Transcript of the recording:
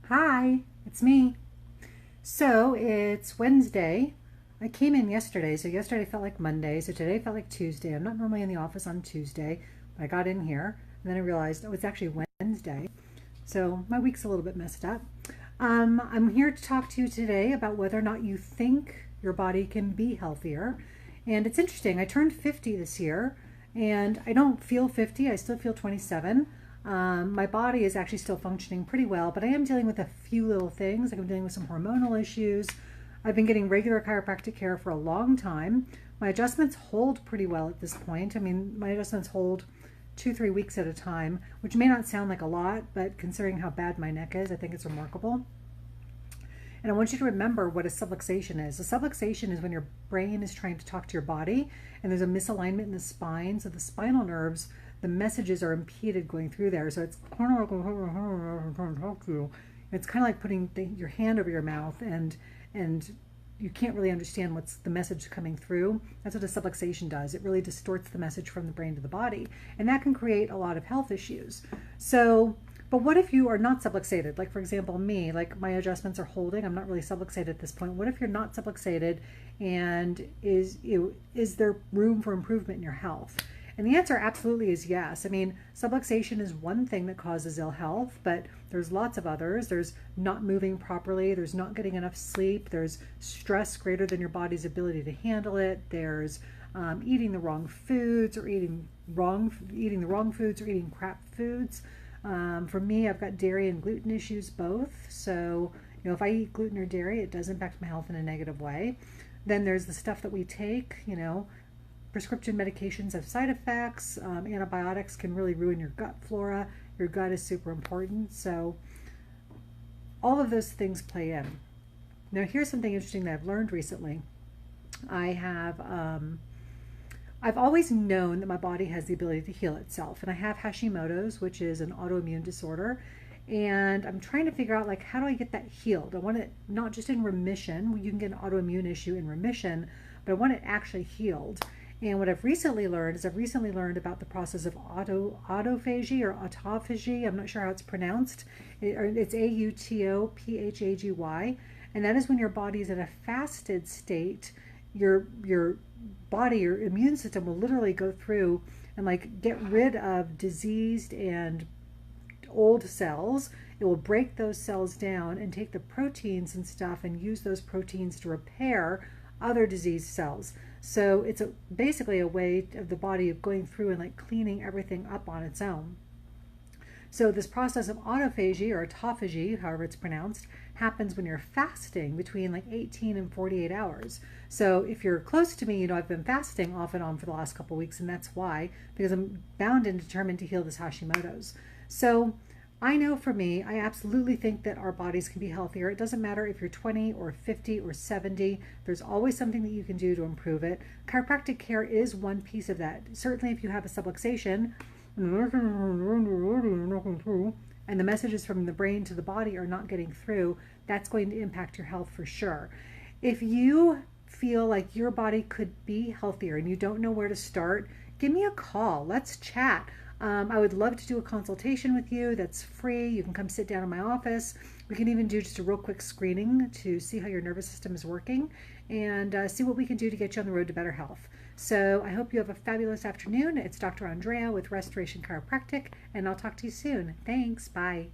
Hi, it's me. So it's Wednesday. I came in yesterday, so yesterday felt like Monday, so today felt like Tuesday. I'm not normally in the office on Tuesday, but I got in here and then I realized, oh, it's actually Wednesday. So my week's a little bit messed up. I'm here to talk to you today about whether or not you think your body can be healthier. And it's interesting, I turned 50 this year and I don't feel 50, I still feel 27. My body is actually still functioning pretty well, but I am dealing with a few little things. Like I'm dealing with some hormonal issues. I've been getting regular chiropractic care for a long time. My adjustments hold pretty well at this point. I mean, my adjustments hold 2, 3 weeks at a time, which may not sound like a lot, but considering how bad my neck is, I think it's remarkable. And I want you to remember what a subluxation is. A subluxation is when your brain is trying to talk to your body and there's a misalignment in the spine. So the spinal nerves, the messages are impeded going through there. So it's kind of like putting your hand over your mouth and you can't really understand what's the message coming through. That's what a subluxation does. It really distorts the message from the brain to the body. And that can create a lot of health issues. So but what if you are not subluxated? Like for example, me, like my adjustments are holding. I'm not really subluxated at this point. What if you're not subluxated and is there room for improvement in your health? And the answer absolutely is yes. I mean, subluxation is one thing that causes ill health, but there's lots of others. There's not moving properly. There's not getting enough sleep. There's stress greater than your body's ability to handle it. There's eating the wrong foods or eating the wrong foods or eating crap foods. For me, I've got dairy and gluten issues both. So, if I eat gluten or dairy, it does impact my health in a negative way. Then there's the stuff that we take, prescription medications have side effects. Antibiotics can really ruin your gut flora. Your gut is super important. So, all of those things play in. Now, here's something interesting that I've learned recently. I've always known that my body has the ability to heal itself, and I have Hashimoto's, which is an autoimmune disorder, and I'm trying to figure out like how do I get that healed. I want it not just in remission. You can get an autoimmune issue in remission, but I want it actually healed. And what I've recently learned is about the process of autophagy or autophagy. I'm not sure how it's pronounced. It's AUTOPHAGY, and that is when your body is in a fasted state. Your body, your immune system will literally go through and like get rid of diseased and old cells. It will break those cells down and take the proteins and stuff and use those proteins to repair other diseased cells. So it's basically a way of the body of going through and like cleaning everything up on its own. So this process of autophagy or autophagy, however it's pronounced, happens when you're fasting between like 18 and 48 hours. So if you're close to me, I've been fasting off and on for the last couple of weeks, and that's why, because I'm bound and determined to heal this Hashimoto's. So I know for me, I absolutely think that our bodies can be healthier. It doesn't matter if you're 20 or 50 or 70. There's always something that you can do to improve it. Chiropractic care is one piece of that. Certainly if you have a subluxation, and the messages from the brain to the body are not getting through, that's going to impact your health for sure. If you feel like your body could be healthier and you don't know where to start, give me a call. Let's chat. I would love to do a consultation with you. That's free. You can come sit down in my office. We can even do just a real quick screening to see how your nervous system is working and see what we can do to get you on the road to better health. So I hope you have a fabulous afternoon. It's Dr. Andrea with Restoration Chiropractic, and I'll talk to you soon. Thanks. Bye.